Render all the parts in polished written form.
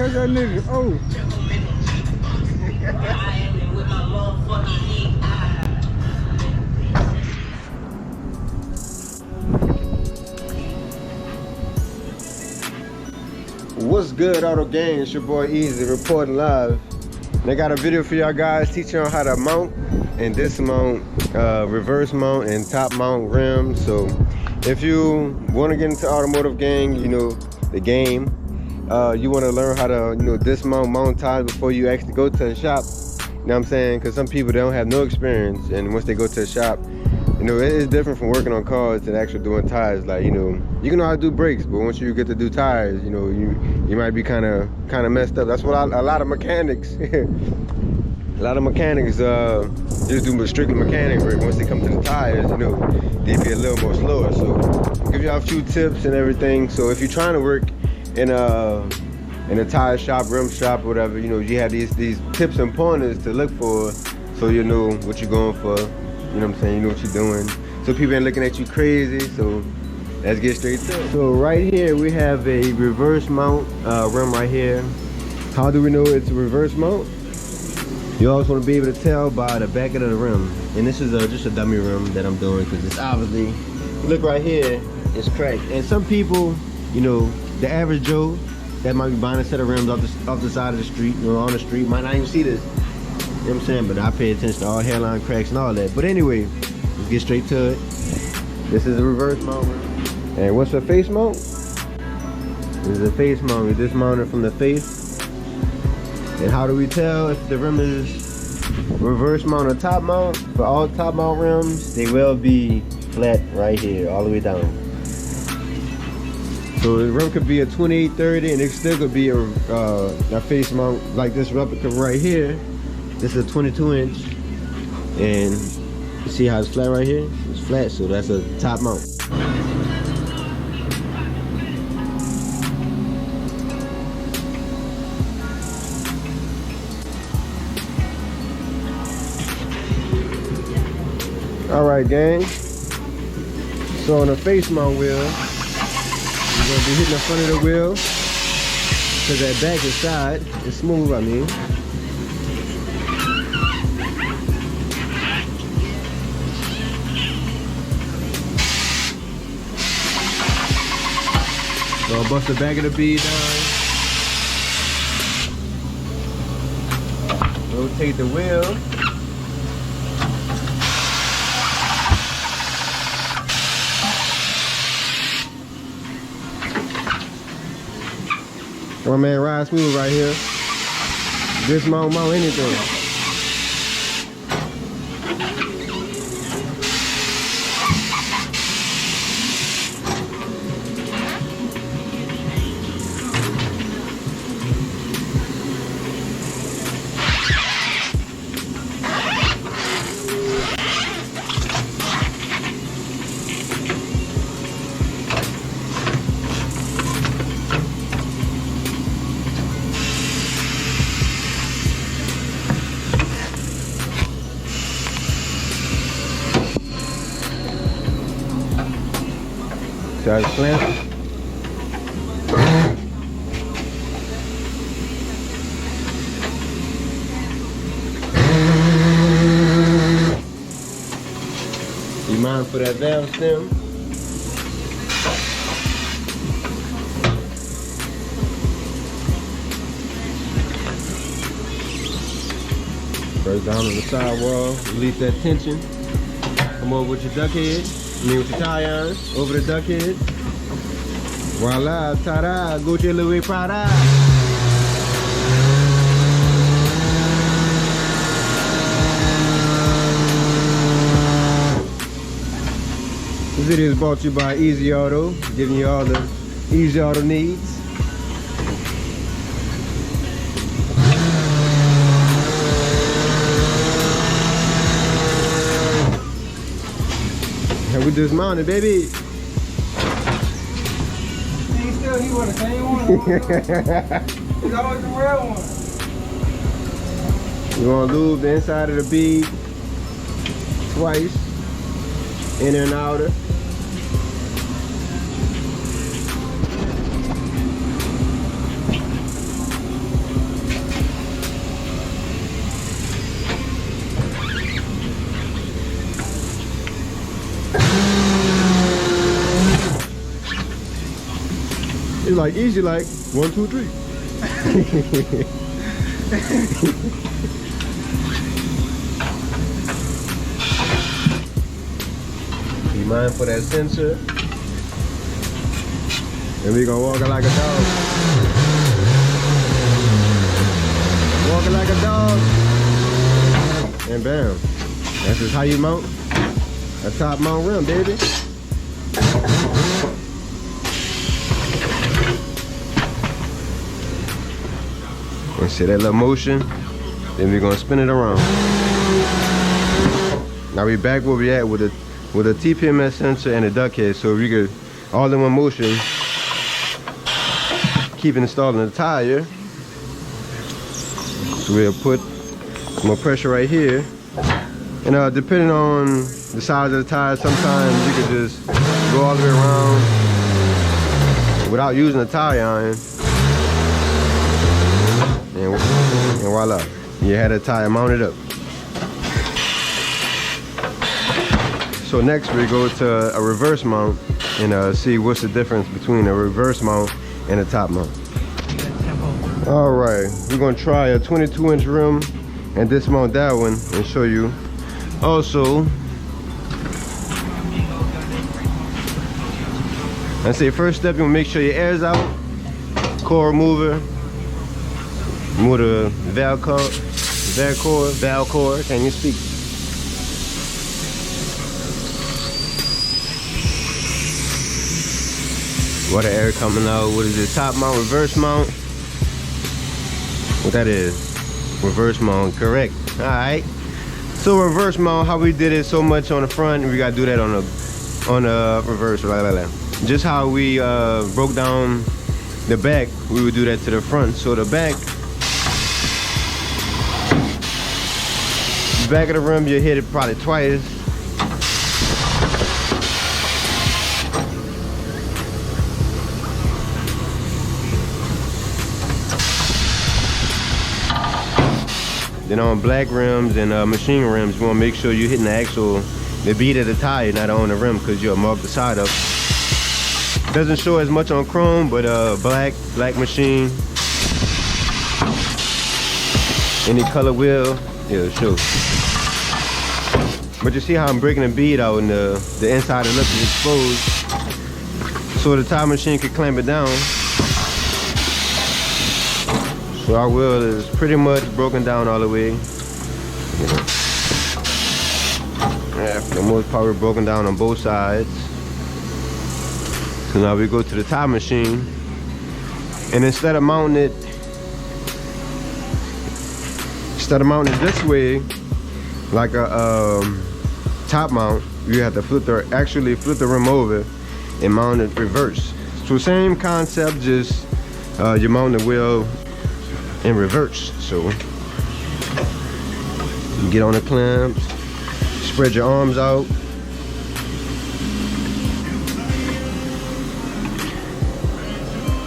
catch that nigga. Oh. What's good, Auto Gang? It's your boy Easy reporting live. And I got a video for y'all guys teaching you how to mount and dismount, reverse mount and top mount rims. So if you want to get into automotive gang, you know, the game, you want to learn how to, you know, dismount, mount tires before you actually go to the shop. You know what I'm saying? Because some people, they don't have no experience, and once they go to the shop, you know, it is different from working on cars to actually doing tires. Like, you know, you can know how to do brakes, but once you get to do tires, you know, you might be kind of messed up. That's what a lot of mechanics just do strictly mechanic work. Once they come to the tires, you know, they be a little more slower. So I'll give y'all a few tips and everything. So if you're trying to work in a tire shop, rim shop, whatever, you know, you have these tips and pointers to look for, so you know what you're going for. You know what I'm saying? You know what you're doing. So people ain't looking at you crazy. So let's get straight to it. So right here we have a reverse mount rim right here. How do we know it's a reverse mount? You always want to be able to tell by the back of the rim. And this is just a dummy rim that I'm doing, because it's obviously, look right here, it's cracked. And some people, you know, the average Joe that might be buying a set of rims off the side of the street, you know, on the street, might not even see this. You know what I'm saying? But I pay attention to all hairline cracks and all that. But anyway, let's get straight to it. This is a reverse mount. And what's a face mount? This is a face mount. We dismount it from the face. And how do we tell if the rim is reverse mount or top mount? For all top mount rims, they will be flat right here, all the way down. So the rim could be a 2830, and it still could be a face mount like this replica right here. This is a 22 inch, and you see how it's flat right here? It's flat, so that's a top mount. All right, gang. So on the face mount wheel, you're gonna be hitting the front of the wheel, because that back is side, it's smooth, I mean. So I'll bust the back of the bead down. Rotate the wheel. One man ride smooth right here. Dismount, mount anything. Try to clamp. You mind for that valve stem? First down on the sidewall, release that tension. Come over with your duck head. With your tie iron over the duck head. Voila, ta-da, Gucci Louis Prada. This video is brought to you by Easy Auto, giving you all the Easy Auto needs. And we dismounted, baby. Still, he was the same one. He's always the real one. You want to lube the inside of the bead twice, inner and outer. like easy, like 1, 2, 3. Be mindful of that sensor. And we gonna walk it like a dog. Walk it like a dog. And bam. That's just how you mount a top mount rim, baby. And see that little motion? Then we're gonna spin it around. Now we back where we at with a TPMS sensor and a duck head, so we could all in one motion keep installing the tire. So we'll put more pressure right here. And depending on the size of the tire, sometimes you could just go all the way around without using a tire iron. And voila, you had a tire mounted up. So next we go to a reverse mount and see what's the difference between a reverse mount and a top mount. All right, we're gonna try a 22-inch rim and dismount that one and show you. Also, I say first step, you wanna make sure your air's out. Core remover, remove the valve core, can you speak? Water air coming out. What is it? Top mount, reverse mount? What that is? Reverse mount, correct. All right. So reverse mount, how we did it so much on the front, we gotta do that on the reverse. Blah, blah, blah. Just how we broke down the back, we would do that to the front. So the back of the rim, you hit it probably twice. Then on black rims and machine rims, you want to make sure you're hitting the bead of the tire, not on the rim, because you'll mark the side up. Doesn't show as much on chrome, but black machine, any color wheel, it'll show. But you see how I'm breaking the bead out and the inside of the lip is exposed, so the tire machine can clamp it down. So our wheel is pretty much broken down all the way. Yeah, for the most part, we're broken down on both sides. So now we go to the tire machine, and instead of mounting it this way, like a top mount, you have to actually flip the rim over and mount it reverse. So same concept, just you mount the wheel in reverse. So you get on the clamps, spread your arms out,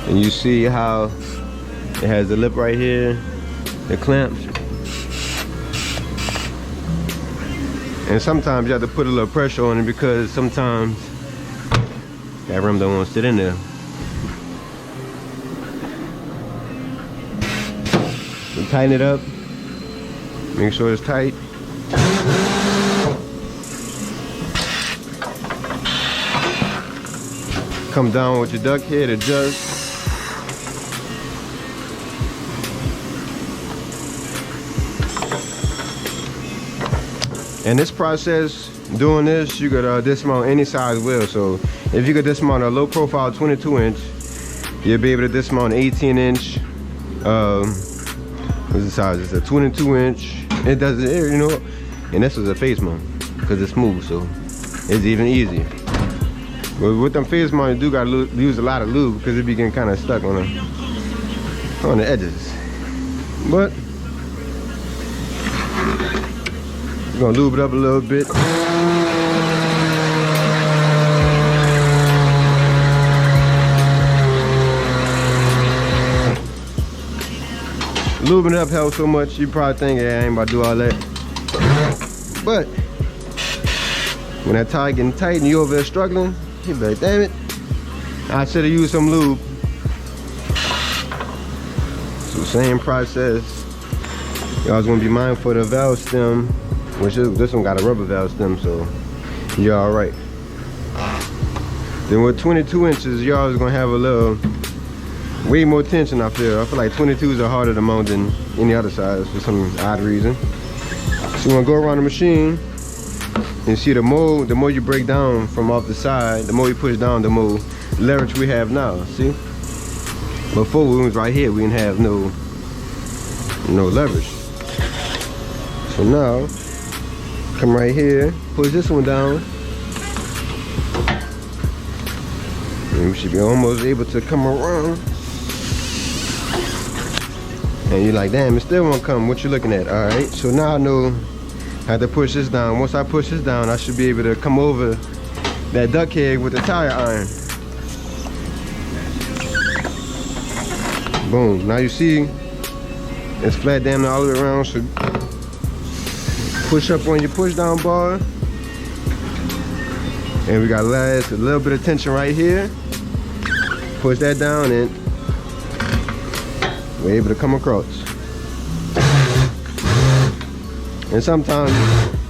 and you see how it has the lip right here, the clamps. And sometimes you have to put a little pressure on it because sometimes that rim don't want to sit in there. So tighten it up, make sure it's tight. Come down with your duck head, adjust. And this process, doing this, you could dismount any size wheel. So if you could dismount a low profile 22-inch, you'll be able to dismount an 18-inch. What's the size? It's a 22-inch. It does it, you know. And this is a face mount because it's smooth, so it's even easier. But with them face mounts, you do gotta use a lot of lube because it be getting kind of stuck on the edges. But we're gonna lube it up a little bit. Lubing it up helps so much, you probably think, yeah, I ain't about to do all that. But when that tire getting tight and you over there struggling, you be like, damn it, I should have used some lube. same process. Y'all gonna be mindful of the valve stem, which is, this one got a rubber valve stem, so you're all right. Then with 22 inches, y'all is gonna have a little, way more tension. I feel like 22s are harder to mount than any other size for some odd reason. So you wanna go around the machine and see the more you break down from off the side, the more you push down, the more leverage we have now. See? Before we was right here, we didn't have no leverage. So now, come right here, push this one down. And we should be almost able to come around. And you're like, damn, it still won't come. What you looking at? All right, so now I know I have to push this down. Once I push this down, I should be able to come over that duck head with the tire iron. Boom. Now you see it's flat damn all the way around. So push up on your push down bar. And we got a little bit of tension right here. Push that down and we're able to come across. And sometimes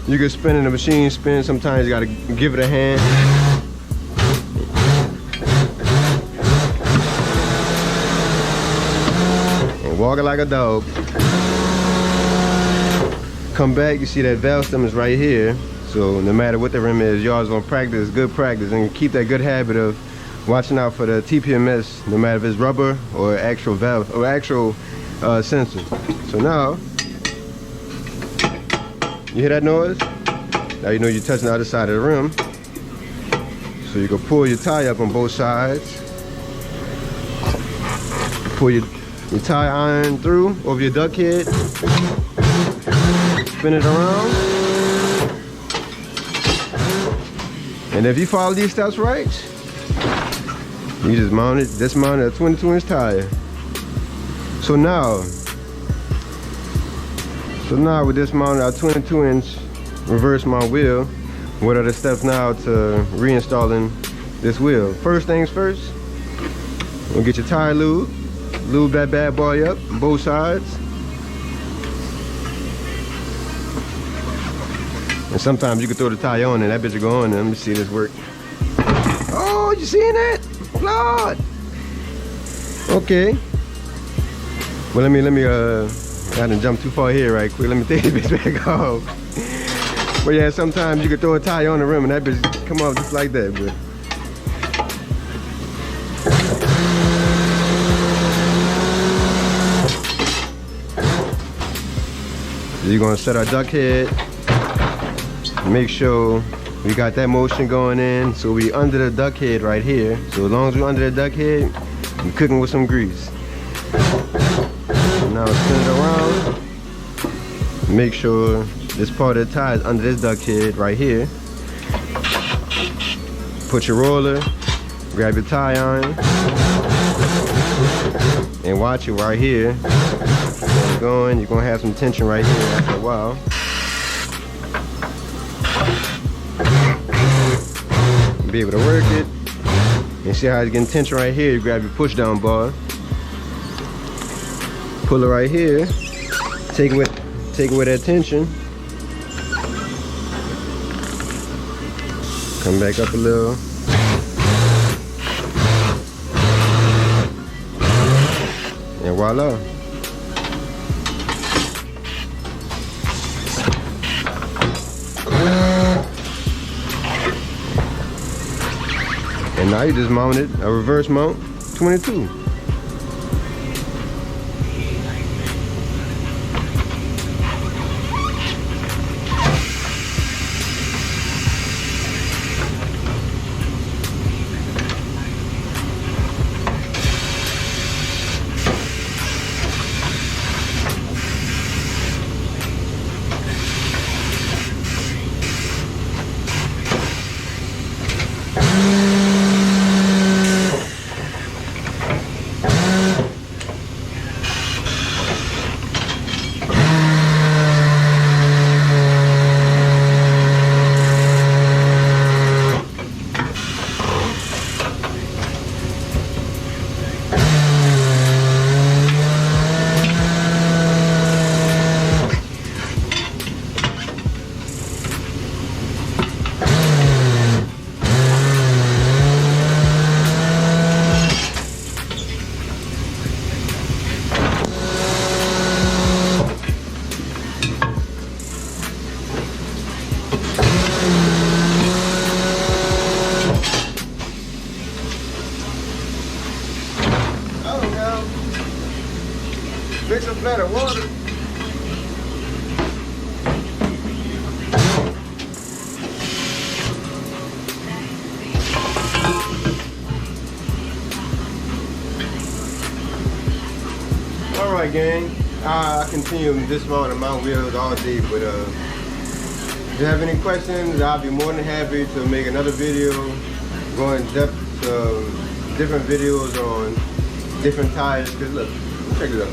you can spin in the machine spin, sometimes you gotta give it a hand. And walk it like a dog. Come back, you see that valve stem is right here. So no matter what the rim is, y'all's gonna practice, good practice, and keep that good habit of watching out for the TPMS, no matter if it's rubber or actual valve or actual sensor. So now, you hear that noise? Now you know you're touching the other side of the rim. So you can pull your tire up on both sides. Pull your tire iron through over your duck head. Spin it around. And if you follow these steps right, you just dismount a 22-inch tire. So now we dismounted our 22-inch reverse mount wheel. What are the steps now to reinstalling this wheel? First things first, we'll get your tire lube. Lube that bad boy up, both sides. And sometimes you can throw the tire on and that bitch will go on. Let me see this work. Oh, you seeing that? Lord. Okay. Well, let me I didn't jump too far here right quick. Let me take this bitch back off. But yeah, sometimes you can throw a tire on the rim and that bitch come off just like that, but. So you're gonna set our duck head. Make sure we got that motion going in. So we under the duck head right here. So as long as we're under the duck head, we're cooking with some grease. Now spin it around. Make sure this part of the tire is under this duck head right here. Put your roller, grab your tire iron, and watch it right here. Keep going, you're gonna have some tension right here after a while. Be able to work it. And see how it's getting tension right here. You grab your push down bar. Pull it right here. Take away that tension. Come back up a little. And voila. And now you just mounted a reverse mount 22. Mix some better water. All right, gang. I continue dismounting mount wheels all day, but if you have any questions, I'll be more than happy to make another video, go in depth to different videos on different tires. Cause look, check it out.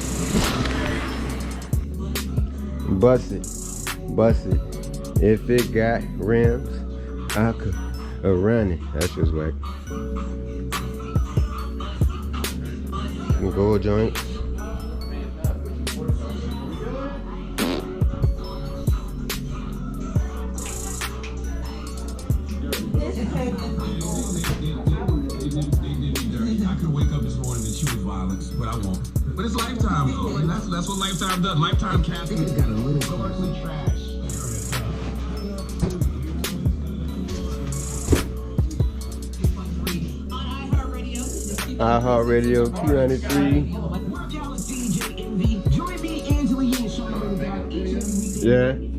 Bust it. If it got rims, I could run it. That's just whack. Gold joints. I could wake up this morning and choose violence, but I won't. But it's Lifetime though, and that's what Lifetime does. Lifetime casting has got a little historically trash. iHeartRadio 293. Yeah.